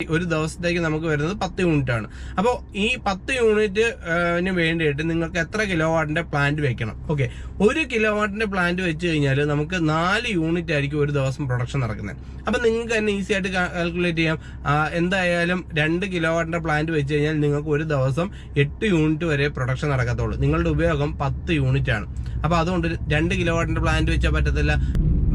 ഒരു ദിവസത്തേക്ക് നമുക്ക് വരുന്നത് 10 യൂണിറ്റ് ആണ്. അപ്പോൾ ഈ 10 യൂണിറ്റിന് വേണ്ടിയിട്ട് നിങ്ങൾക്ക് എത്ര കിലോ വാട്ടിന്റെ പ്ലാന്റ് വെക്കണം? ഓക്കെ, 1 കിലോ വാട്ടിന്റെ പ്ലാന്റ് വെച്ച് കഴിഞ്ഞാൽ നമുക്ക് 4 യൂണിറ്റ് ആയിരിക്കും ഒരു ദിവസം പ്രൊഡക്ഷൻ നടക്കുന്നത്. അപ്പം നിങ്ങൾക്ക് തന്നെ ഈസി ആയിട്ട് കാൽക്കുലേറ്റ് ചെയ്യാം. എന്തായാലും 2 കിലോ വാട്ടിന്റെ പ്ലാന്റ് വെച്ച് കഴിഞ്ഞാൽ നിങ്ങൾക്ക് ഒരു ദിവസം 8 യൂണിറ്റ് വരെ പ്രൊഡക്ഷൻ നടക്കത്തുള്ളൂ. നിങ്ങളുടെ ഉപയോഗം 10 യൂണിറ്റ് ആണ്. അപ്പൊ അതുകൊണ്ട് 2 കിലോ വാട്ടിന്റെ പ്ലാന്റ് വെച്ചാൽ പറ്റത്തില്ല.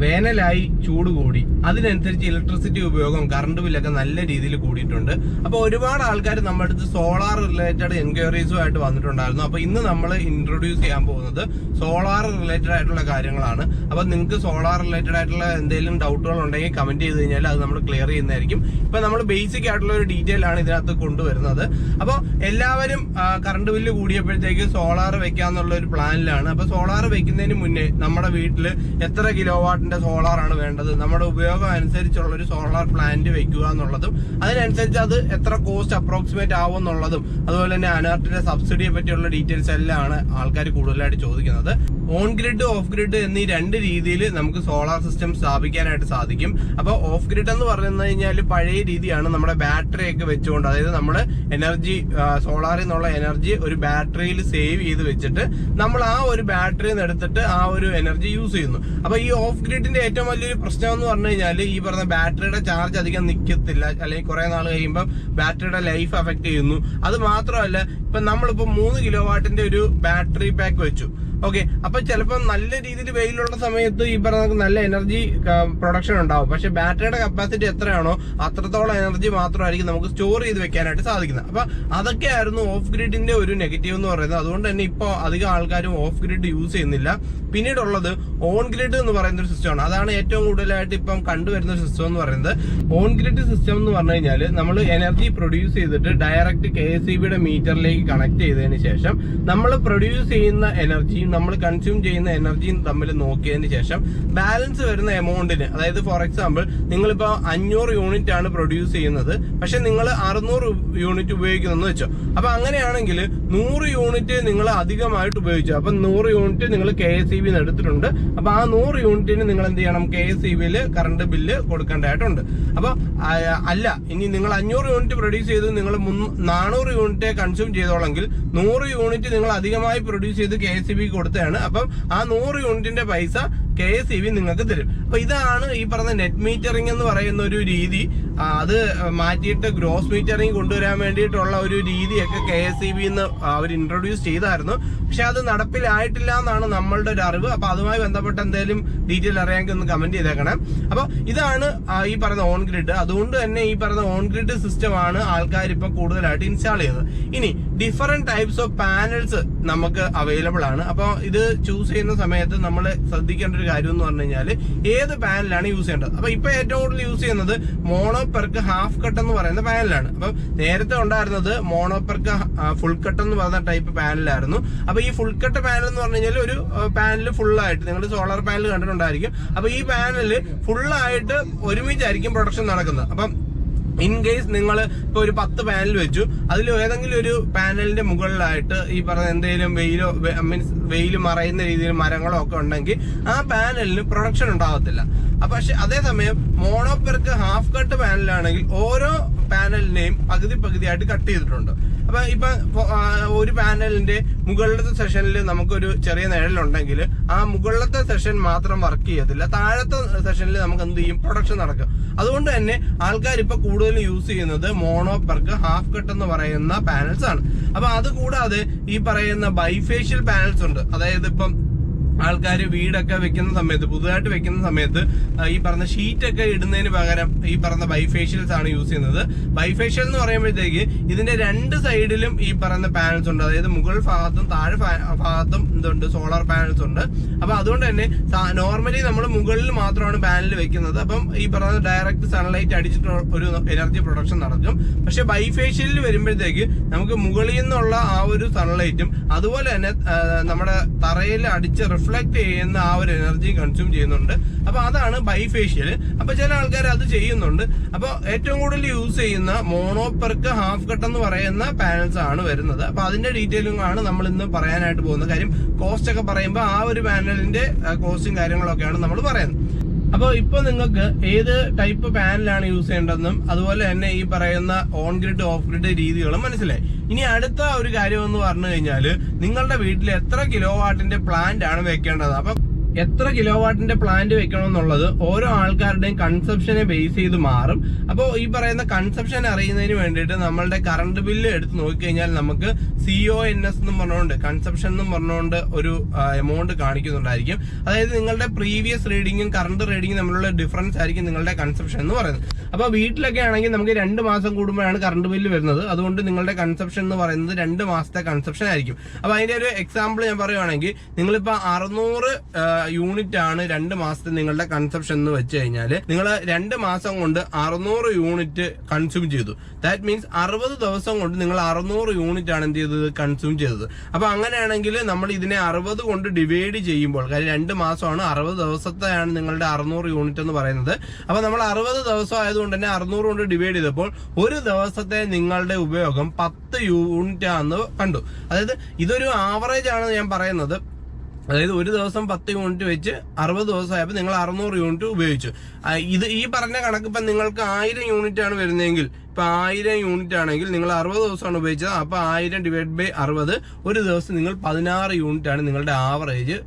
വേനലായി ചൂട് കൂടി, അതിനനുസരിച്ച് ഇലക്ട്രിസിറ്റി ഉപയോഗം, കറണ്ട് ബില്ലൊക്കെ നല്ല രീതിയിൽ കൂടിയിട്ടുണ്ട്. അപ്പൊ ഒരുപാട് ആൾക്കാർ നമ്മുടെ അടുത്ത് സോളാർ റിലേറ്റഡ് എൻക്വയറീസുമായിട്ട് വന്നിട്ടുണ്ടായിരുന്നു. അപ്പൊ ഇന്ന് നമ്മൾ ഇൻട്രൊഡ്യൂസ് ചെയ്യാൻ പോകുന്നത് സോളാർ റിലേറ്റഡ് ആയിട്ടുള്ള കാര്യങ്ങളാണ്. അപ്പൊ നിങ്ങൾക്ക് സോളാർ റിലേറ്റഡ് ആയിട്ടുള്ള എന്തെങ്കിലും ഡൗട്ടുകൾ ഉണ്ടെങ്കിൽ കമന്റ് ചെയ്ത് കഴിഞ്ഞാൽ അത് നമ്മൾ ക്ലിയർ ചെയ്യുന്നതായിരിക്കും. ഇപ്പൊ നമ്മൾ ബേസിക് ആയിട്ടുള്ള ഒരു ഡീറ്റെയിൽ ആണ് ഇതിനകത്ത് കൊണ്ടുവരുന്നത്. അപ്പോൾ എല്ലാവരും കറണ്ട് ബില്ല് കൂടിയപ്പോഴത്തേക്ക് സോളാർ വെക്കാന്നുള്ള ഒരു പ്ലാനിലാണ്. അപ്പൊ സോളാർ വെക്കുന്നതിന് മുന്നേ നമ്മുടെ വീട്ടിൽ എത്ര കിലോ വാട്ട് സോളാർ ആണ് വേണ്ടത്, നമ്മുടെ ഉപയോഗം അനുസരിച്ചുള്ള ഒരു സോളാർ പ്ലാന്റ് വെക്കുക എന്നുള്ളതും അതിനനുസരിച്ച് അത് എത്ര കോസ്റ്റ് അപ്രോക്സിമേറ്റ് ആവും എന്നുള്ളതും അതുപോലെ തന്നെ അനർട്ടിന്റെ സബ്സിഡിയെ പറ്റിയുള്ള ഡീറ്റെയിൽസ് എല്ലാം ആണ് ആൾക്കാർ കൂടുതലായിട്ട് ചോദിക്കുന്നത്. ഓൺ ഗ്രിഡ്, ഓഫ് ഗ്രിഡ് എന്നീ 2 രീതിയിൽ നമുക്ക് സോളാർ സിസ്റ്റം സ്ഥാപിക്കാനായിട്ട് സാധിക്കും. അപ്പൊ ഓഫ് ഗ്രിഡ് എന്ന് പറഞ്ഞു കഴിഞ്ഞാൽ പഴയ രീതിയാണ്. നമ്മുടെ ബാറ്ററി ഒക്കെ വെച്ചുകൊണ്ട്, അതായത് നമ്മൾ എനർജി സോളാറിൽ നിന്നുള്ള എനർജി ഒരു ബാറ്ററിയിൽ സേവ് ചെയ്ത് വെച്ചിട്ട് നമ്മൾ ആ ഒരു ബാറ്ററിയിൽ നിന്ന് എടുത്തിട്ട് ആ ഒരു എനർജി യൂസ് ചെയ്യുന്നു. അപ്പൊ ഈ ഓഫ് ഗ്രിഡിന്റെ ഏറ്റവും വലിയൊരു പ്രശ്നം എന്ന് പറഞ്ഞു കഴിഞ്ഞാൽ ഈ പറഞ്ഞ ബാറ്ററിയുടെ ചാർജ് അധികം നിൽക്കത്തില്ല, അല്ലെങ്കിൽ കുറെ നാൾ കഴിയുമ്പോൾ ബാറ്ററിയുടെ ലൈഫ് അഫക്ട് ചെയ്യുന്നു. അത് മാത്രമല്ല, ഇപ്പൊ നമ്മളിപ്പോ 3 കിലോ വാട്ടിന്റെ ഒരു ബാറ്ററി പാക്ക് വെച്ചു. ഓക്കെ, അപ്പൊ ചിലപ്പോൾ നല്ല രീതിയിൽ വെയിലുള്ള സമയത്ത് ഈ പറഞ്ഞ നല്ല എനർജി പ്രൊഡക്ഷൻ ഉണ്ടാവും. പക്ഷെ ബാറ്ററിയുടെ കപ്പാസിറ്റി എത്രയാണോ അത്രത്തോളം എനർജി മാത്രമായിരിക്കും നമുക്ക് സ്റ്റോർ ചെയ്ത് വെക്കാനായിട്ട് സാധിക്കുന്നത്. അപ്പൊ അതൊക്കെയായിരുന്നു ഓഫ് ഗ്രിഡിന്റെ ഒരു നെഗറ്റീവ് എന്ന് പറയുന്നത്. അതുകൊണ്ട് തന്നെ ഇപ്പോൾ അധികം ആൾക്കാരും ഓഫ് ഗ്രിഡ് യൂസ് ചെയ്യുന്നില്ല. പിന്നീടുള്ളത് ഓൺ ഗ്രിഡ് എന്ന് പറയുന്ന ഒരു സിസ്റ്റമാണ്. അതാണ് ഏറ്റവും കൂടുതലായിട്ട് ഇപ്പം കണ്ടുവരുന്ന സിസ്റ്റം എന്ന് പറയുന്നത്. ഓൺ ഗ്രിഡ് സിസ്റ്റം എന്ന് പറഞ്ഞു കഴിഞ്ഞാൽ നമ്മൾ എനർജി പ്രൊഡ്യൂസ് ചെയ്തിട്ട് ഡയറക്റ്റ് KSEBയുടെ മീറ്ററിലേക്ക് കണക്ട് ചെയ്തതിന് ശേഷം നമ്മൾ പ്രൊഡ്യൂസ് ചെയ്യുന്ന എനർജിയും നമ്മൾ കൺസ്യൂം ചെയ്യുന്ന എനർജിയും തമ്മിൽ നോക്കിയതിന് ശേഷം ബാലൻസ് വരുന്ന എമൗണ്ടിന്, അതായത് ഫോർ എക്സാമ്പിൾ നിങ്ങളിപ്പോ 500 യൂണിറ്റ് ആണ് പ്രൊഡ്യൂസ് ചെയ്യുന്നത്, പക്ഷെ നിങ്ങൾ 600 യൂണിറ്റ് ഉപയോഗിക്കുന്നു വെച്ചോ. അപ്പൊ അങ്ങനെയാണെങ്കിൽ 100 യൂണിറ്റ് നിങ്ങൾ അധികമായിട്ട് ഉപയോഗിച്ചു. അപ്പൊ 100 യൂണിറ്റ് നിങ്ങൾ KSEB എടുത്തിട്ടുണ്ട്. അപ്പൊ ആ 100 യൂണിറ്റിന് നിങ്ങൾ എന്ത് ചെയ്യണം? KSEBയിൽ കറണ്ട് ബില്ല് കൊടുക്കേണ്ടതായിട്ടുണ്ട്. അപ്പൊ അല്ല, ഇനി നിങ്ങൾ 500 യൂണിറ്റ് പ്രൊഡ്യൂസ് ചെയ്ത് നിങ്ങൾ 400 യൂണിറ്റ് കൺസ്യൂം ചെയ്തോളെങ്കിൽ 100 യൂണിറ്റ് നിങ്ങൾ അധികമായി പ്രൊഡ്യൂസ് ചെയ്ത് KSEB കൊടുത്തതാണ്. അപ്പം ആ 100 യൂണിറ്റിന്റെ പൈസ KSEB നിങ്ങൾക്ക് തരും. അപ്പൊ ഇതാണ് ഈ പറഞ്ഞ നെറ്റ് മീറ്ററിംഗ് എന്ന് പറയുന്ന ഒരു രീതി. അത് മാറ്റിയിട്ട് ഗ്രോസ് മീറ്ററിംഗ് കൊണ്ടുവരാൻ വേണ്ടിയിട്ടുള്ള ഒരു രീതിയൊക്കെ KSEB അവർ ഇൻട്രൊഡ്യൂസ് ചെയ്തായിരുന്നു. പക്ഷെ അത് നടപ്പിലായിട്ടില്ല എന്നാണ് നമ്മളുടെ ഒരു അറിവ്. അപ്പൊ അതുമായി ബന്ധപ്പെട്ട എന്തെങ്കിലും ഡീറ്റെയിൽ അറിയാമെങ്കിൽ ഒന്ന് കമന്റ് ചെയ്തേക്കണം. അപ്പൊ ഇതാണ് ഈ പറയുന്ന ഓൺ ഗ്രിഡ്. അതുകൊണ്ട് തന്നെ ഈ പറയുന്ന ഓൺ ഗ്രിഡ് സിസ്റ്റം ആണ് ആൾക്കാർ ഇപ്പൊ കൂടുതലായിട്ട് ഇൻസ്റ്റാൾ ചെയ്യുന്നത്. ഇനി ഡിഫറെന്റ് ടൈപ്സ് ഓഫ് പാനൽസ് നമുക്ക് അവൈലബിൾ ആണ്. അപ്പൊ ഇത് ചൂസ് ചെയ്യുന്ന സമയത്ത് നമ്മൾ ശ്രദ്ധിക്കേണ്ട ഒരു കാര്യം എന്ന് പറഞ്ഞു കഴിഞ്ഞാൽ ഏത് പാനലാണ് യൂസ് ചെയ്യേണ്ടത്. അപ്പൊ ഇപ്പൊ ഏറ്റവും കൂടുതൽ യൂസ് ചെയ്യുന്നത് മോണോപെർക്ക് ഹാഫ് കട്ട് എന്ന് പറയുന്ന പാനലാണ്. അപ്പൊ നേരത്തെ ഉണ്ടായിരുന്നത് മോണോപെർക്ക് ഫുൾ കട്ട് എന്ന് പറയുന്ന ടൈപ്പ് പാനലായിരുന്നു. അപ്പൊ ഈ ഫുൾ കട്ട് പാനൽ എന്ന് പറഞ്ഞു കഴിഞ്ഞാൽ ഒരു പാനൽ ഫുള്ളായിട്ട്, നിങ്ങൾ സോളാർ പാനൽ കണ്ടിട്ടുണ്ടായിരിക്കും. അപ്പൊ ഈ പാനല് ഫുള്ളായിട്ട് ഒരുമിച്ചായിരിക്കും പ്രൊഡക്ഷൻ നടക്കുന്നത്. അപ്പം ഇൻ കേസ് നിങ്ങൾ ഇപ്പൊ ഒരു 10 പാനൽ വെച്ചു, അതിൽ ഏതെങ്കിലും ഒരു പാനലിന്റെ മുകളിലായിട്ട് ഈ പറഞ്ഞ എന്തെങ്കിലും വെയിലോ മീൻസ് വെയിൽ മറയുന്ന രീതിയിൽ മരങ്ങളോ ഒക്കെ ഉണ്ടെങ്കിൽ ആ പാനലിന് പ്രൊഡക്ഷൻ ഉണ്ടാകത്തില്ല. പക്ഷെ അതേസമയം മോണോപെർക്ക് ഹാഫ് കട്ട് പാനലാണെങ്കിൽ ഓരോ പാനലിനെയും പകുതിയായിട്ട് കട്ട് ചെയ്തിട്ടുണ്ട്. അപ്പൊ ഇപ്പൊ ഒരു പാനലിന്റെ മുകളിലത്തെ സെഷനിൽ നമുക്കൊരു ചെറിയ നിഴലുണ്ടെങ്കിൽ ആ മുകളിലത്തെ സെഷൻ മാത്രം വർക്ക് ചെയ്യത്തില്ല, താഴത്തെ സെഷനിൽ നമുക്ക് എന്ത് ചെയ്യും? പ്രൊഡക്ഷൻ നടക്കും. അതുകൊണ്ട് തന്നെ ആൾക്കാർ ഇപ്പൊ കൂടുതൽ യൂസ് ചെയ്യുന്നത് മോണോപെർക്ക് ഹാഫ് കട്ട് എന്ന് പറയുന്ന പാനൽസ് ആണ്. അപ്പൊ അത് കൂടാതെ ഈ പറയുന്ന ബൈഫേഷ്യൽ പാനൽസ് ഉണ്ട്. അതായത് ഇപ്പം ആൾക്കാർ വീടൊക്കെ വെക്കുന്ന സമയത്ത്, പുതുതായിട്ട് വെക്കുന്ന സമയത്ത് ഈ പറഞ്ഞ ഷീറ്റൊക്കെ ഇടുന്നതിന് പകരം ഈ പറഞ്ഞ ബൈഫേഷ്യൽസ് ആണ് യൂസ് ചെയ്യുന്നത്. ബൈഫേഷ്യൽ എന്ന് പറയുമ്പോഴത്തേക്ക് ഇതിന്റെ 2 സൈഡിലും ഈ പറയുന്ന പാനൽസ് ഉണ്ട്. അതായത് മുകൾ ഭാഗത്തും താഴെ ഭാഗത്തും എന്തുണ്ട്? സോളാർ പാനൽസ് ഉണ്ട്. അപ്പൊ അതുകൊണ്ട് തന്നെ നോർമലി നമ്മൾ മുകളിൽ മാത്രമാണ് പാനൽ വെക്കുന്നത്. അപ്പം ഈ പറഞ്ഞ ഡയറക്റ്റ് സൺലൈറ്റ് അടിച്ചിട്ട് ഒരു എനർജി പ്രൊഡക്ഷൻ നടക്കും. പക്ഷെ ബൈഫേഷ്യലിൽ വരുമ്പോഴത്തേക്ക് നമുക്ക് മുകളിൽ നിന്നുള്ള ആ ഒരു സൺലൈറ്റും അതുപോലെ തന്നെ നമ്മുടെ തറയിൽ അടിച്ച് റിഫ്ലക്ട് ചെയ്യുന്ന ആ ഒരു എനർജി കൺസ്യൂം ചെയ്യുന്നുണ്ട്. അപ്പൊ അതാണ് ബൈഫേഷ്യൽ. അപ്പൊ ചില ആൾക്കാർ അത് ചെയ്യുന്നുണ്ട്. അപ്പൊ ഏറ്റവും കൂടുതൽ യൂസ് ചെയ്യുന്ന മോണോപെർക്ക് ഹാഫ് കട്ട് എന്ന് പറയുന്ന പാനൽസ് ആണ് വരുന്നത്. അപ്പൊ അതിന്റെ ഡീറ്റെയിലും ആണ് നമ്മൾ ഇന്ന് പറയാനായിട്ട് പോകുന്നത്. കാര്യം കോസ്റ്റ് ഒക്കെ പറയുമ്പോൾ ആ ഒരു പാനലിന്റെ കോസ്റ്റും കാര്യങ്ങളൊക്കെയാണ് നമ്മൾ പറയുന്നത്. അപ്പോൾ ഇപ്പോൾ നിങ്ങൾക്ക് ഏത് ടൈപ്പ് പാനലാണ് യൂസ് ചെയ്യേണ്ടതെന്നും അതുപോലെ തന്നെ ഈ പറയുന്ന ഓൺ ഗ്രിഡ് ഓഫ് ഗ്രിഡ് രീതികളും മനസ്സിലായി. ഇനി അടുത്ത ഒരു കാര്യം എന്ന് പറഞ്ഞു കഴിഞ്ഞാൽ നിങ്ങളുടെ വീട്ടിൽ എത്ര കിലോ വാട്ടിന്റെ പ്ലാന്റ് ആണ് വെക്കേണ്ടത്. അപ്പം എത്ര കിലോ വാട്ടിന്റെ പ്ലാന്റ് വെക്കണം എന്നുള്ളത് ഓരോ ആൾക്കാരുടെയും കൺസപ്ഷനെ ബേസ് ചെയ്ത് മാറും. അപ്പോൾ ഈ പറയുന്ന കൺസപ്ഷൻ അറിയുന്നതിന് വേണ്ടിയിട്ട് നമ്മളുടെ കറണ്ട് ബില്ല് എടുത്ത് നോക്കിക്കഴിഞ്ഞാൽ നമുക്ക് CONS എന്നും പറഞ്ഞുകൊണ്ട് കൺസപ്ഷൻ എന്നും പറഞ്ഞുകൊണ്ട് ഒരു എമൗണ്ട് കാണിക്കുന്നുണ്ടായിരിക്കും. അതായത് നിങ്ങളുടെ പ്രീവിയസ് റീഡിങ്ങും കറണ്ട് റീഡിങ്ങും തമ്മിലുള്ള ഡിഫറൻസ് ആയിരിക്കും നിങ്ങളുടെ കൺസപ്ഷൻ എന്ന് പറയുന്നത്. അപ്പോൾ വീട്ടിലൊക്കെ ആണെങ്കിൽ നമുക്ക് 2 മാസം കൂടുമ്പോഴാണ് കറണ്ട് ബില്ല് വരുന്നത്. അതുകൊണ്ട് നിങ്ങളുടെ കൺസപ്ഷൻ എന്ന് പറയുന്നത് 2 മാസത്തെ കൺസപ്ഷൻ ആയിരിക്കും. അപ്പോൾ അതിന്റെ ഒരു എക്സാമ്പിൾ ഞാൻ പറയുവാണെങ്കിൽ നിങ്ങളിപ്പോൾ 600 യൂണിറ്റ് ആണ് 2 മാസത്തെ നിങ്ങളുടെ കൺസപ്ഷൻ എന്ന് വെച്ച് കഴിഞ്ഞാൽ നിങ്ങൾ 2 മാസം കൊണ്ട് 600 യൂണിറ്റ് കൺസ്യൂം ചെയ്തു. ദാറ്റ് മീൻസ് 60 ദിവസം കൊണ്ട് നിങ്ങൾ 600 യൂണിറ്റ് ആണ് എന്ത് ചെയ്തത്, കൺസ്യൂം ചെയ്തത്. അപ്പൊ അങ്ങനെയാണെങ്കിൽ നമ്മൾ ഇതിനെ 60 കൊണ്ട് ഡിവൈഡ് ചെയ്യുമ്പോൾ, കാര്യം 2 മാസമാണ്, 60 ദിവസത്തെയാണ് നിങ്ങളുടെ 600 യൂണിറ്റ് എന്ന് പറയുന്നത്. അപ്പൊ നമ്മൾ 60 ദിവസം ആയതുകൊണ്ട് തന്നെ 600 കൊണ്ട് ഡിവൈഡ് ചെയ്തപ്പോൾ ഒരു ദിവസത്തെ നിങ്ങളുടെ ഉപയോഗം 10 യൂണിറ്റ് ആണെന്ന് കണ്ടു. അതായത് ഇതൊരു ആവറേജ് ആണ് ഞാൻ പറയുന്നത്. അതായത് ഒരു ദിവസം 10 യൂണിറ്റ് വെച്ച് 60 ദിവസമായപ്പോൾ നിങ്ങൾ 600 യൂണിറ്റ് ഉപയോഗിച്ചു. ഈ പറഞ്ഞ കണക്ക് ഇപ്പം നിങ്ങൾക്ക് 1000 യൂണിറ്റ് ആണ് വരുന്നതെങ്കിൽ, ഇപ്പൊ 1000 യൂണിറ്റ് ആണെങ്കിൽ നിങ്ങൾ 60 ദിവസമാണ് ഉപയോഗിച്ചത്. അപ്പൊ 1000 ഡിവൈഡ് ബൈ 60, ഒരു ദിവസം നിങ്ങൾ 16 യൂണിറ്റ് ആണ് നിങ്ങളുടെ ആവറേജ്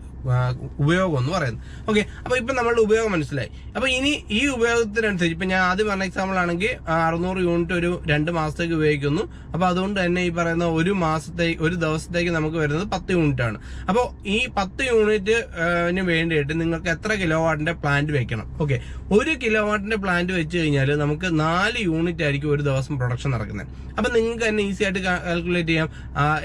ഉപയോഗം എന്ന് പറയുന്നത്. ഓക്കെ, അപ്പൊ ഇപ്പൊ നമ്മളുടെ ഉപയോഗം മനസ്സിലായി. അപ്പൊ ഇനി ഈ ഉപയോഗത്തിനനുസരിച്ച് ഇപ്പൊ ഞാൻ ആദ്യം പറഞ്ഞ എക്സാമ്പിൾ ആണെങ്കിൽ 600 യൂണിറ്റ് ഒരു 2 മാസത്തേക്ക് ഉപയോഗിക്കുന്നു. അപ്പൊ അതുകൊണ്ട് തന്നെ ഈ പറയുന്ന ഒരു ദിവസത്തേക്ക് നമുക്ക് വരുന്നത് 10 യൂണിറ്റ് ആണ്. അപ്പോൾ ഈ 10 യൂണിറ്റിന് വേണ്ടിയിട്ട് നിങ്ങൾക്ക് എത്ര കിലോ വാട്ടിന്റെ പ്ലാന്റ് വെക്കണം? ഓക്കെ, 1 കിലോ വാട്ടിന്റെ പ്ലാന്റ് വെച്ച് കഴിഞ്ഞാൽ നമുക്ക് 4 യൂണിറ്റ് ആയിരിക്കും ഒരു ദിവസം പ്രൊഡക്ഷൻ നടക്കുന്നത്. അപ്പൊ നിങ്ങൾക്ക് തന്നെ ഈസി ആയിട്ട് കാൽക്കുലേറ്റ് ചെയ്യാം.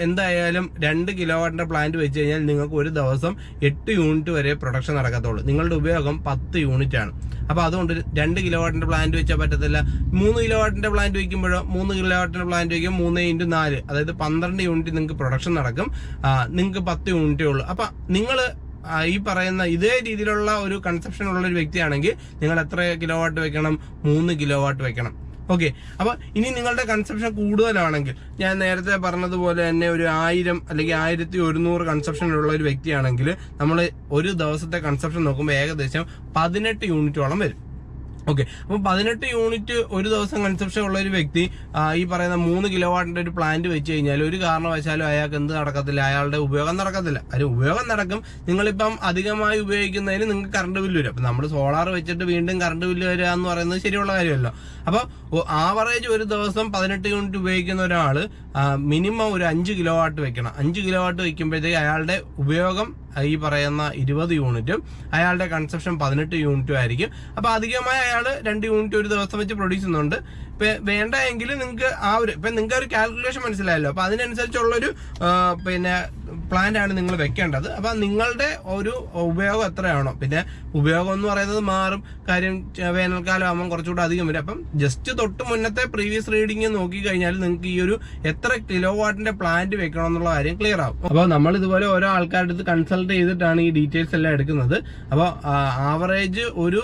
എന്തായാലും 2 കിലോ വാട്ടിന്റെ പ്ലാന്റ് വെച്ച് കഴിഞ്ഞാൽ നിങ്ങൾക്ക് ഒരു ദിവസം 8 യൂണിറ്റ് വരെ പ്രൊഡക്ഷൻ നടക്കത്തുള്ളൂ. നിങ്ങളുടെ ഉപയോഗം 10 യൂണിറ്റ് ആണ്. അപ്പൊ അതുകൊണ്ട് 2 കിലോ വാട്ടിന്റെ പ്ലാന്റ് വെച്ചാൽ പറ്റത്തില്ല. 3 കിലോ വാട്ടിന്റെ പ്ലാന്റ് വെക്കുമ്പോഴോ 3 കിലോ വാട്ടിന്റെ പ്ലാന്റ് വയ്ക്കും 3 × 4, അതായത് 12 യൂണിറ്റ് നിങ്ങൾക്ക് പ്രൊഡക്ഷൻ നടക്കും. നിങ്ങൾക്ക് 10 യൂണിറ്റേ ഉള്ളൂ. അപ്പൊ നിങ്ങൾ ഈ പറയുന്ന ഇതേ രീതിയിലുള്ള ഒരു കൺസെപ്ഷൻ ഉള്ള ഒരു വ്യക്തിയാണെങ്കിൽ നിങ്ങൾ എത്ര കിലോ വാട്ട് വെക്കണം? 3 കിലോ വാട്ട് വെക്കണം. ഓക്കെ, അപ്പൊ ഇനി നിങ്ങളുടെ കൺസപ്ഷൻ കൂടുതലാണെങ്കിൽ, ഞാൻ നേരത്തെ പറഞ്ഞതുപോലെ തന്നെ ഒരു 1000 അല്ലെങ്കിൽ 1100 കൺസപ്ഷൻ ഉള്ള ഒരു വ്യക്തിയാണെങ്കിൽ നമ്മൾ ഒരു ദിവസത്തെ കൺസപ്ഷൻ നോക്കുമ്പോൾ ഏകദേശം 18 യൂണിറ്റോളം വരും. ഓക്കെ, അപ്പൊ 18 യൂണിറ്റ് ഒരു ദിവസം കൺസപ്ഷൻ ഉള്ള ഒരു വ്യക്തി ഈ പറയുന്ന 3 കിലോ വാട്ടിന്റെ ഒരു പ്ലാന്റ് വെച്ച് കഴിഞ്ഞാൽ ഒരു കാരണവശാലും അയാൾക്ക് എന്ത് നടക്കത്തില്ല, അയാളുടെ ഉപയോഗം നടക്കത്തില്ല. അതിന് ഉപയോഗം നടക്കും. നിങ്ങളിപ്പം അധികമായി ഉപയോഗിക്കുന്നതിന് നിങ്ങൾക്ക് കറണ്ട് ബില്ല് വരും. അപ്പൊ നമ്മൾ സോളാർ വെച്ചിട്ട് വീണ്ടും കറണ്ട് ബില്ല് വരിക എന്ന് പറയുന്നത് ശരിയുള്ള കാര്യമല്ലോ. അപ്പൊ ആവറേജ് ഒരു ദിവസം 18 യൂണിറ്റ് ഉപയോഗിക്കുന്ന ഒരാള് മിനിമം ഒരു 5 കിലോ വാട്ട് വെക്കണം. 5 കിലോ വാട്ട് വെക്കുമ്പോഴത്തേക്ക് അയാളുടെ ഉപയോഗം ഈ പറയുന്ന 20 യൂണിറ്റും അയാളുടെ കൺസപ്ഷൻ 18 യൂണിറ്റും ആയിരിക്കും. അപ്പൊ അധികമായി അയാൾ 2 യൂണിറ്റ് ഒരു ദിവസം വെച്ച് പ്രൊഡ്യൂസ് ചെയ്യുന്നുണ്ട്. ഇപ്പൊ വേണ്ട എങ്കിൽ നിങ്ങൾക്ക് നിങ്ങൾക്ക് ഒരു കാൽക്കുലേഷൻ മനസ്സിലായല്ലോ. അപ്പൊ അതിനനുസരിച്ചുള്ളൊരു പ്ലാന്റ് ആണ് നിങ്ങൾ വെക്കേണ്ടത്. അപ്പൊ നിങ്ങളുടെ ഒരു ഉപയോഗം എത്രയാണോ, പിന്നെ ഉപയോഗം എന്ന് പറയുന്നത് മാറും. കാര്യം വേനൽക്കാലം ആകുമ്പോൾ കുറച്ചുകൂടെ അധികം വരും. അപ്പം ജസ്റ്റ് തൊട്ട് മുന്നത്തെ പ്രീവിയസ് റീഡിങ് നോക്കി കഴിഞ്ഞാൽ നിങ്ങൾക്ക് ഈ ഒരു എത്ര കിലോ വാട്ടിന്റെ പ്ലാന്റ് വെക്കണം എന്നുള്ള കാര്യം ക്ലിയർ ആവും. അപ്പോൾ നമ്മൾ ഇതുപോലെ ഓരോ ആൾക്കാരുടെ അടുത്ത് കൺസൾട്ട് ചെയ്തിട്ടാണ് ഈ ഡീറ്റെയിൽസ് എല്ലാം എടുക്കുന്നത്. അപ്പോൾ ആവറേജ് ഒരു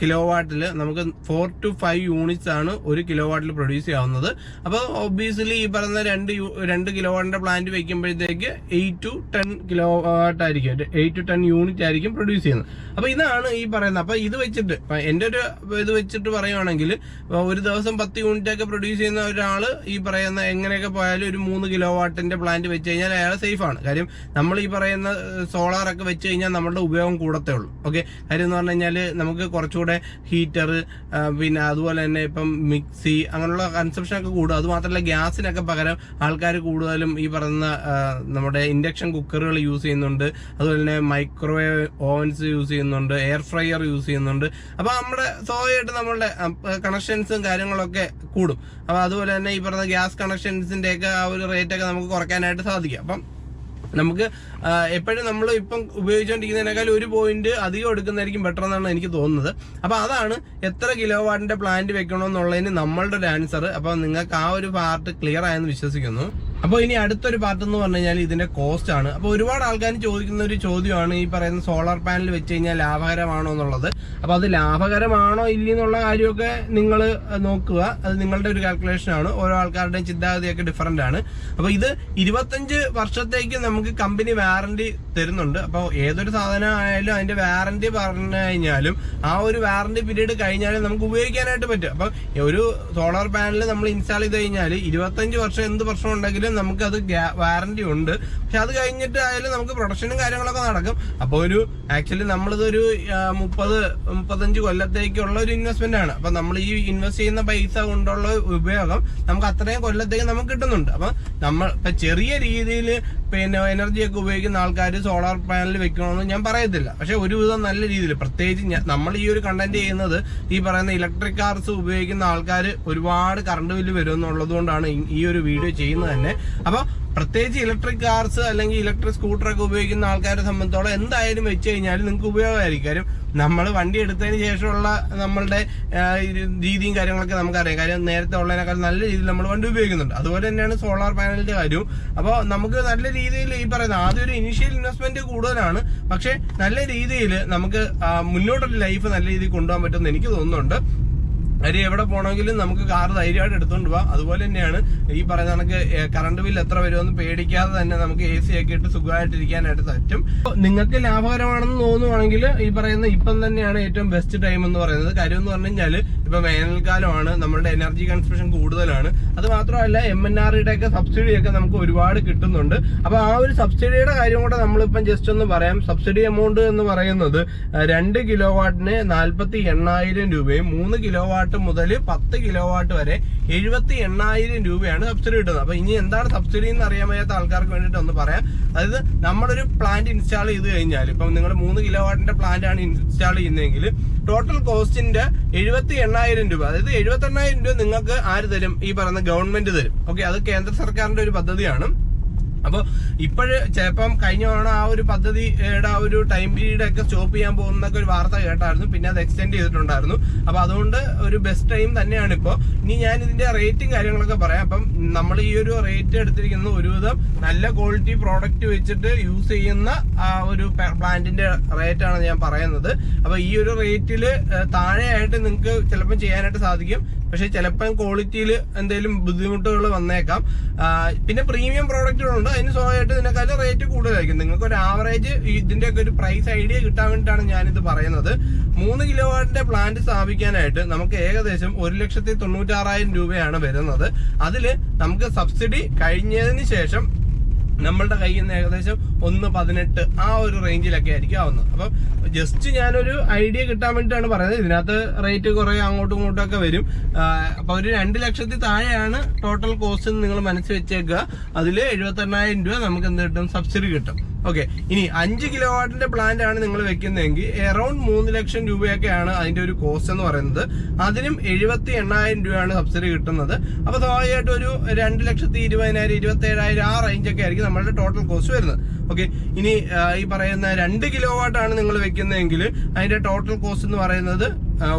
കിലോ വാട്ടിൽ നമുക്ക് 4 to 5 യൂണിറ്റ്സ് ആണ് ഒരു കിലോ വാട്ടിൽ പ്രൊഡ്യൂസ് ചെയ്യാവുന്നത്. അപ്പോൾ ഒബ്വിയസ്ലി ഈ പറഞ്ഞ 2 കിലോ വാട്ടിന്റെ പ്ലാന്റ് വെക്കുമ്പോഴത്തേക്ക് 8 to 10 കിലോ വാട്ട് ആയിരിക്കും, 8 to 10 യൂണിറ്റ് ആയിരിക്കും പ്രൊഡ്യൂസ് ചെയ്യുന്നത്. അപ്പൊ ഇതാണ് ഈ പറയുന്നത്. അപ്പൊ ഇത് വെച്ചിട്ട് എന്റെ ഒരു ഇത് വെച്ചിട്ട് പറയുവാണെങ്കിൽ ഒരു ദിവസം 10 യൂണിറ്റ് ഒക്കെ പ്രൊഡ്യൂസ് ചെയ്യുന്ന ഒരാള് ഈ പറയുന്ന എങ്ങനെയൊക്കെ പോയാലും ഒരു 3 കിലോ വാട്ടിന്റെ പ്ലാന്റ് വെച്ച് കഴിഞ്ഞാൽ അയാൾ സേഫ് ആണ്. കാര്യം നമ്മൾ ഈ പറയുന്ന സോളാർ ഒക്കെ വെച്ച് കഴിഞ്ഞാൽ നമ്മുടെ ഉപയോഗം കൂടത്തേ ഉള്ളൂ. ഓക്കെ, കാര്യം എന്ന് പറഞ്ഞു കഴിഞ്ഞാൽ നമുക്ക് കുറച്ചുകൂടെ ഹീറ്റർ, പിന്നെ അതുപോലെ തന്നെ ഇപ്പം മിക്സി അങ്ങനെയുള്ള കൺസപ്ഷൻ ഒക്കെ കൂടും. അത് മാത്രമല്ല ഗ്യാസിനൊക്കെ പകരം ആൾക്കാർ കൂടുതലും ഈ പറയുന്ന നമ്മുടെ ഇൻഡക്ഷൻ കുക്കറുകൾ യൂസ് ചെയ്യുന്നുണ്ട്. അതുപോലെ തന്നെ മൈക്രോവേവ് ഓവൻസ് യൂസ് ചെയ്യുന്നുണ്ട്, എയർ ഫ്രയർ യൂസ് ചെയ്യുന്നുണ്ട്. അപ്പൊ നമ്മുടെ സ്വാഭാവികമായിട്ട് നമ്മളുടെ കണക്ഷൻസും കാര്യങ്ങളൊക്കെ കൂടും. അപ്പൊ അതുപോലെ തന്നെ ഈ പറയുന്ന ഗ്യാസ് കണക്ഷൻസിന്റെ ഒക്കെ ആ ഒരു റേറ്റ് ഒക്കെ നമുക്ക് കുറയ്ക്കാനായിട്ട് സാധിക്കും. അപ്പം നമുക്ക് എപ്പോഴും നമ്മൾ ഇപ്പം ഉപയോഗിച്ചുകൊണ്ടിരിക്കുന്നതിനേക്കാൾ ഒരു പോയിന്റ് അധികം എടുക്കുന്നതായിരിക്കും ബെറ്റർ എന്നാണ് എനിക്ക് തോന്നുന്നത്. അപ്പൊ അതാണ് എത്ര കിലോ വാട്ടിന്റെ പ്ലാന്റ് വെക്കണമെന്നുള്ളതിന് നമ്മളുടെ ഒരു ആൻസർ. അപ്പൊ നിങ്ങൾക്ക് ആ ഒരു പാർട്ട് ക്ലിയർ ആയെന്ന് വിശ്വസിക്കുന്നു. അപ്പോൾ ഇനി അടുത്തൊരു പാർട്ട് എന്ന് പറഞ്ഞു കഴിഞ്ഞാൽ ഇതിന്റെ കോസ്റ്റ് ആണ്. അപ്പോൾ ഒരുപാട് ആൾക്കാർ ചോദിക്കുന്ന ഒരു ചോദ്യമാണ് ഈ പറയുന്ന സോളാർ പാനൽ വെച്ച് കഴിഞ്ഞാൽ ലാഭകരമാണോ എന്നുള്ളത്. അപ്പോൾ അത് ലാഭകരമാണോ ഇല്ലെന്നുള്ള കാര്യമൊക്കെ നിങ്ങൾ നോക്കുക, അത് നിങ്ങളുടെ ഒരു കാൽക്കുലേഷൻ ആണ്. ഓരോ ആൾക്കാരുടെയും ചിന്താഗതിയൊക്കെ ഡിഫറൻ്റ് ആണ്. അപ്പോൾ ഇത് 25 വർഷത്തേക്ക് നമുക്ക് കമ്പനി വാറന്റി തരുന്നുണ്ട്. അപ്പോൾ ഏതൊരു സാധനം ആയാലും അതിന്റെ വാറന്റി പറഞ്ഞു കഴിഞ്ഞാലും ആ ഒരു വാറന്റി പീരീഡ് കഴിഞ്ഞാലും നമുക്ക് ഉപയോഗിക്കാനായിട്ട് പറ്റും. അപ്പം ഒരു സോളാർ പാനൽ നമ്മൾ ഇൻസ്റ്റാൾ ചെയ്ത് കഴിഞ്ഞാൽ 25 വർഷം എന്ത് പ്രശ്നം ഉണ്ടെങ്കിലും നമുക്ക് അത് വാറന്റി ഉണ്ട്. പക്ഷെ അത് കഴിഞ്ഞിട്ട് ആയാലും നമുക്ക് പ്രൊഡക്ഷനും കാര്യങ്ങളൊക്കെ നടക്കും. അപ്പോൾ ഒരു ആക്ച്വലി നമ്മളിതൊരു 30-35 കൊല്ലത്തേക്കുള്ള ഒരു ഇൻവെസ്റ്റ്മെന്റ് ആണ്. അപ്പൊ നമ്മൾ ഈ ഇൻവെസ്റ്റ് ചെയ്യുന്ന പൈസ കൊണ്ടുള്ള ഉപയോഗം നമുക്ക് അത്രയും കൊല്ലത്തേക്ക് നമുക്ക് കിട്ടുന്നുണ്ട്. അപ്പൊ നമ്മൾ ഇപ്പൊ ചെറിയ രീതിയിൽ പിന്നെ എനർജിയൊക്കെ ഉപയോഗിക്കുന്ന ആൾക്കാർ സോളാർ പാനൽ വെക്കണമെന്ന് ഞാൻ പറയത്തില്ല. പക്ഷെ ഒരുവിധം നല്ല രീതിയിൽ, പ്രത്യേകിച്ച് നമ്മൾ ഈ ഒരു കണ്ടന്റ് ചെയ്യുന്നത് ഈ പറയുന്ന ഇലക്ട്രിക് കാർസ് ഉപയോഗിക്കുന്ന ആൾക്കാർ ഒരുപാട് കറണ്ട് ബില്ല് വരും എന്നുള്ളത് കൊണ്ടാണ് ഈ ഒരു വീഡിയോ ചെയ്യുന്നത് തന്നെ. അപ്പൊ പ്രത്യേകിച്ച് ഇലക്ട്രിക് കാർസ് അല്ലെങ്കിൽ ഇലക്ട്രിക് സ്കൂട്ടറൊക്കെ ഉപയോഗിക്കുന്ന ആൾക്കാരെ സംബന്ധിച്ചോളം എന്തായാലും വെച്ച് കഴിഞ്ഞാൽ നിങ്ങൾക്ക് ഉപയോഗമായിരിക്കും. കാര്യം നമ്മൾ വണ്ടി എടുത്തതിന് ശേഷമുള്ള നമ്മളുടെ രീതിയും കാര്യങ്ങളൊക്കെ നമുക്കറിയാം. കാര്യം നേരത്തെ ഉള്ളതിനേക്കാൾ നല്ല രീതിയിൽ നമ്മൾ വണ്ടി ഉപയോഗിക്കുന്നുണ്ട്. അതുപോലെ തന്നെയാണ് സോളാർ പാനലിന്റെ കാര്യവും. അപ്പോൾ നമുക്ക് നല്ല രീതിയിൽ ഈ പറയുന്ന ആദ്യം ഒരു ഇനീഷ്യൽ ഇൻവെസ്റ്റ്മെന്റ് കൂടുതലാണ്, പക്ഷെ നല്ല രീതിയിൽ നമുക്ക് മുന്നോട്ടൊരു ലൈഫ് നല്ല രീതിയിൽ കൊണ്ടുപോകാൻ പറ്റുമെന്ന് എനിക്ക് തോന്നുന്നുണ്ട്. കാര്യം എവിടെ പോകണമെങ്കിലും നമുക്ക് കാർ ധൈര്യമായിട്ട് എടുത്തുകൊണ്ട് പോവാം. അതുപോലെ തന്നെയാണ് ഈ പറയുന്ന കണക്ക് കറണ്ട് ബില്ല് എത്ര വരുമെന്ന് പേടിക്കാതെ തന്നെ നമുക്ക് AC ഒക്കെ ഇട്ട് സുഖമായിട്ടിരിക്കാനായിട്ട് പറ്റും. നിങ്ങൾക്ക് ലാഭകരമാണെന്ന് തോന്നുവാണെങ്കിൽ ഈ പറയുന്ന ഇപ്പം തന്നെയാണ് ഏറ്റവും ബെസ്റ്റ് ടൈം എന്ന് പറയുന്നത്. കാര്യം എന്ന് പറഞ്ഞു കഴിഞ്ഞാൽ ഇപ്പൊ വേനൽക്കാലമാണ്, നമ്മളുടെ എനർജി കൺസംപ്ഷൻ കൂടുതലാണ്. അത് മാത്രമല്ല MNREയുടെ ഒക്കെ സബ്സിഡി ഒക്കെ നമുക്ക് ഒരുപാട് കിട്ടുന്നുണ്ട്. അപ്പൊ ആ ഒരു സബ്സിഡിയുടെ കാര്യം കൂടെ നമ്മളിപ്പം ജസ്റ്റ് ഒന്ന് പറയാം. സബ്സിഡി എമൗണ്ട് എന്ന് പറയുന്നത് 2 കിലോ വാട്ടിന് 48,000 രൂപയും 3 കിലോ വാട്ട് മുതൽ 10 കിലോ വാട്ട് വരെ 78,000 രൂപയാണ് സബ്സിഡി കിട്ടുന്നത്. അപ്പൊ ഇനി എന്താണ് സബ്സിഡി എന്ന് അറിയാൻ വയ്യാത്ത ആൾക്കാർക്ക് വേണ്ടിയിട്ട് ഒന്ന് പറയാം. അതായത് നമ്മളൊരു പ്ലാന്റ് ഇൻസ്റ്റാൾ ചെയ്ത് കഴിഞ്ഞാൽ, ഇപ്പം നിങ്ങൾ 3 കിലോ വാട്ടിന്റെ പ്ലാന്റ് ആണ് ഇൻസ്റ്റാൾ ചെയ്യുന്നതെങ്കിൽ ടോട്ടൽ കോസ്റ്റിന്റെ 78,000 രൂപ, അതായത് 78,000 രൂപ നിങ്ങൾക്ക് ആര് തരും? ഈ പറയുന്ന ഗവൺമെന്റ് തരും. ഓക്കെ, അത് കേന്ദ്ര സർക്കാരിന്റെ ഒരു പദ്ധതിയാണ്. അപ്പൊ ഇപ്പോഴ് ചിലപ്പം കഴിഞ്ഞ തവണ ആ ഒരു പദ്ധതിയുടെ ആ ഒരു ടൈം പീരീഡ് ഒക്കെ സ്റ്റോപ്പ് ചെയ്യാൻ പോകുന്നൊക്കെ ഒരു വാർത്ത കേട്ടായിരുന്നു. പിന്നെ അത് എക്സ്റ്റെൻഡ് ചെയ്തിട്ടുണ്ടായിരുന്നു. അപ്പൊ അതുകൊണ്ട് ഒരു ബെസ്റ്റ് ടൈം തന്നെയാണ് ഇപ്പോ. ഇനി ഞാൻ ഇതിന്റെ റേറ്റും കാര്യങ്ങളൊക്കെ പറയാം. അപ്പം നമ്മൾ ഈ ഒരു റേറ്റ് എടുത്തിരിക്കുന്നത് ഒരുവിധം നല്ല ക്വാളിറ്റി പ്രോഡക്റ്റ് വെച്ചിട്ട് യൂസ് ചെയ്യുന്ന ആ ഒരു പ്ലാന്റിന്റെ റേറ്റ് ആണ് ഞാൻ പറയുന്നത്. അപ്പൊ ഈ ഒരു റേറ്റിൽ താഴെയായിട്ട് നിങ്ങൾക്ക് ചിലപ്പോൾ ചെയ്യാനായിട്ട് സാധിക്കും. പക്ഷെ ചിലപ്പോൾ ക്വാളിറ്റിയിൽ എന്തെങ്കിലും ബുദ്ധിമുട്ടുകൾ വന്നേക്കാം. പിന്നെ പ്രീമിയം പ്രോഡക്റ്റുകളുണ്ട്, അതിന് സ്വാഭാവികമായിട്ട് ഇതിനെക്കാളും റേറ്റ് കൂടുതലായിരിക്കും. നിങ്ങൾക്ക് ഒരു ആവറേജ് ഇതിന്റെയൊക്കെ ഒരു പ്രൈസ് ഐഡിയ കിട്ടാൻ വേണ്ടിയിട്ടാണ് ഞാനിത് പറയുന്നത്. 3 കിലോ വാട്ടിന്റെ പ്ലാന്റ് സ്ഥാപിക്കാനായിട്ട് നമുക്ക് ഏകദേശം 1,96,000 രൂപയാണ് വരുന്നത്. അതില് നമുക്ക് സബ്സിഡി കഴിഞ്ഞതിന് ശേഷം നമ്മളുടെ കയ്യിൽ നിന്ന് ഏകദേശം 1.18 ആ ഒരു റേഞ്ചിലൊക്കെ ആയിരിക്കും ആവുന്നത്. അപ്പൊ ജസ്റ്റ് ഞാനൊരു ഐഡിയ കിട്ടാൻ വേണ്ടിയിട്ടാണ് പറയുന്നത്. ഇതിനകത്ത് റേറ്റ് കുറെ അങ്ങോട്ടും ഇങ്ങോട്ടും ഒക്കെ വരും. അപ്പൊ ഒരു 2 ലക്ഷത്തിൽ താഴെയാണ് ടോട്ടൽ കോസ്റ്റ് നിങ്ങൾ മനസ്സിൽ വെച്ചേക്കുക. അതില് 78,000 രൂപ നമുക്ക് എന്ത് കിട്ടും? സബ്സിഡി കിട്ടും. ഓക്കെ, ഇനി 5 കിലോ വാട്ടിന്റെ പ്ലാന്റ് ആണ് നിങ്ങൾ വെക്കുന്നതെങ്കിൽ അറൌണ്ട് 3 ലക്ഷം രൂപയൊക്കെയാണ് അതിന്റെ ഒരു കോസ്റ്റ് എന്ന് പറയുന്നത്. അതിനും 78,000 രൂപയാണ് സബ്സിഡി കിട്ടുന്നത്. അപ്പൊ സ്വാഭാവികമായിട്ട് ഒരു 2,20,000 27,000 ആ റേഞ്ചൊക്കെ ആയിരിക്കും നമ്മളുടെ ടോട്ടൽ കോസ്റ്റ് വരുന്നത്. ഓക്കെ, ഇനി ഈ പറയുന്ന 2 കിലോ വാട്ടാണ് നിങ്ങൾ വെക്കുന്നതെങ്കിൽ അതിന്റെ ടോട്ടൽ കോസ്റ്റ് എന്ന് പറയുന്നത്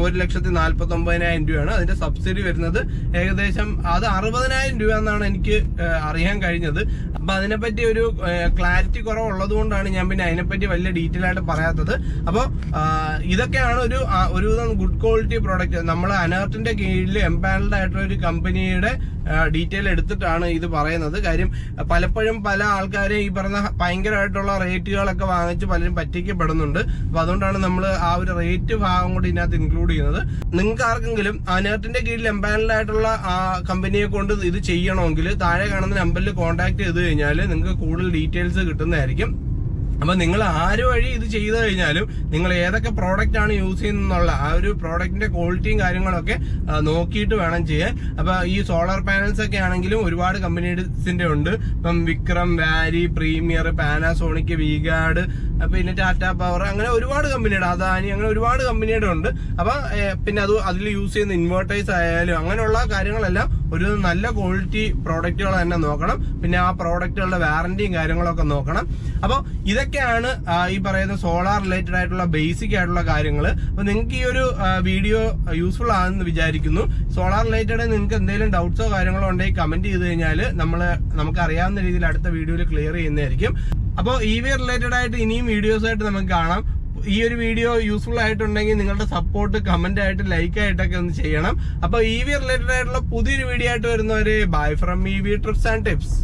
1,49,000 രൂപയാണ്. അതിന്റെ സബ്സിഡി വരുന്നത് ഏകദേശം അത് 60,000 രൂപ എന്നാണ് എനിക്ക് അറിയാൻ കഴിഞ്ഞത്. അപ്പൊ അതിനെപ്പറ്റി ഒരു ക്ലാരിറ്റി കുറവുള്ളത് കൊണ്ടാണ് ഞാൻ പിന്നെ അതിനെപ്പറ്റി വലിയ ഡീറ്റെയിൽ ആയിട്ട് പറയാത്തത്. അപ്പോൾ ഇതൊക്കെയാണ് ഒരുവിധം ഗുഡ് ക്വാളിറ്റി പ്രോഡക്റ്റ്. നമ്മൾ അനർട്ടിന്റെ കീഴിൽ എംപാനൽഡ് ആയിട്ടുള്ള ഒരു കമ്പനിയുടെ ഡീറ്റെയിൽ എടുത്തിട്ടാണ് ഇത് പറയുന്നത്. കാര്യം പലപ്പോഴും പല ആൾക്കാരെ ഈ പറഞ്ഞ ഭയങ്കരമായിട്ടുള്ള റേറ്റുകളൊക്കെ വാങ്ങിച്ച് പലരും പറ്റിക്കപ്പെടുന്നുണ്ട്. അപ്പൊ അതുകൊണ്ടാണ് നമ്മൾ ആ ഒരു റേറ്റ് ഭാഗം കൂടി ഇതിനകത്ത് ഇൻക്ലൂഡ് ചെയ്യുന്നത്. നിങ്ങൾക്ക് ആർക്കെങ്കിലും അനർട്ടിന്റെ കീഴിൽ എംപാനൽഡ് ആയിട്ടുള്ള ആ കമ്പനിയെ കൊണ്ട് ഇത് ചെയ്യണമെങ്കിൽ താഴെ കാണുന്ന നമ്പറിൽ കോൺടാക്ട് ചെയ്ത് കഴിഞ്ഞാൽ നിങ്ങൾക്ക് കൂടുതൽ ഡീറ്റെയിൽസ് കിട്ടുന്നതായിരിക്കും. അപ്പൊ നിങ്ങൾ ആര് വഴി ഇത് ചെയ്തു കഴിഞ്ഞാലും നിങ്ങൾ ഏതൊക്കെ പ്രോഡക്റ്റ് ആണ് യൂസ് ചെയ്യുന്നുള്ള ആ ഒരു പ്രോഡക്റ്റിന്റെ ക്വാളിറ്റിയും കാര്യങ്ങളൊക്കെ നോക്കിയിട്ട് വേണം ചെയ്യാൻ. അപ്പൊ ഈ സോളാർ പാനൽസ് ഒക്കെ ആണെങ്കിലും ഒരുപാട് കമ്പനീസിന്റെ ഉണ്ട്. ഇപ്പം വിക്രം, വാരി, പ്രീമിയർ, പാനാസോണിക്, വിഗാർഡ്, പിന്നെ ടാറ്റ പവർ, അങ്ങനെ ഒരുപാട് കമ്പനിയുടെ, അദാനി, അങ്ങനെ ഒരുപാട് കമ്പനിയുടെ ഉണ്ട്. അപ്പൊ പിന്നെ അതിൽ യൂസ് ചെയ്യുന്ന ഇൻവേർട്ടേഴ്സ് ആയാലും അങ്ങനെയുള്ള കാര്യങ്ങളെല്ലാം ഒരു നല്ല ക്വാളിറ്റി പ്രോഡക്റ്റുകൾ തന്നെ നോക്കണം. പിന്നെ ആ പ്രോഡക്റ്റുകളുടെ വാറന്റിയും കാര്യങ്ങളൊക്കെ നോക്കണം. അപ്പോൾ ഇതൊക്കെ ഇതൊക്കെയാണ് ഈ പറയുന്ന സോളാർ റിലേറ്റഡ് ആയിട്ടുള്ള ബേസിക് ആയിട്ടുള്ള കാര്യങ്ങൾ. അപ്പൊ നിങ്ങൾക്ക് ഈ ഒരു വീഡിയോ യൂസ്ഫുൾ ആണെന്ന് വിചാരിക്കുന്നു. സോളാർ റിലേറ്റഡ് നിങ്ങൾക്ക് എന്തെങ്കിലും ഡൗട്ട്സോ കാര്യങ്ങളോ ഉണ്ടെങ്കിൽ കമന്റ് ചെയ്ത് കഴിഞ്ഞാൽ നമുക്ക് അറിയാവുന്ന രീതിയിൽ അടുത്ത വീഡിയോയിൽ ക്ലിയർ ചെയ്യുന്നതായിരിക്കും. അപ്പോൾ EV റിലേറ്റഡ് ആയിട്ട് ഇനിയും വീഡിയോസ് ആയിട്ട് നമുക്ക് കാണാം. ഈ ഒരു വീഡിയോ യൂസ്ഫുൾ ആയിട്ടുണ്ടെങ്കിൽ നിങ്ങളുടെ സപ്പോർട്ട് കമന്റ് ആയിട്ട് ലൈക്ക് ആയിട്ടൊക്കെ ഒന്ന് ചെയ്യണം. അപ്പൊ EV റിലേറ്റഡ് ആയിട്ടുള്ള പുതിയൊരു വീഡിയോ ആയിട്ട് വരുന്നവര് bye from EV TRIPS and tips.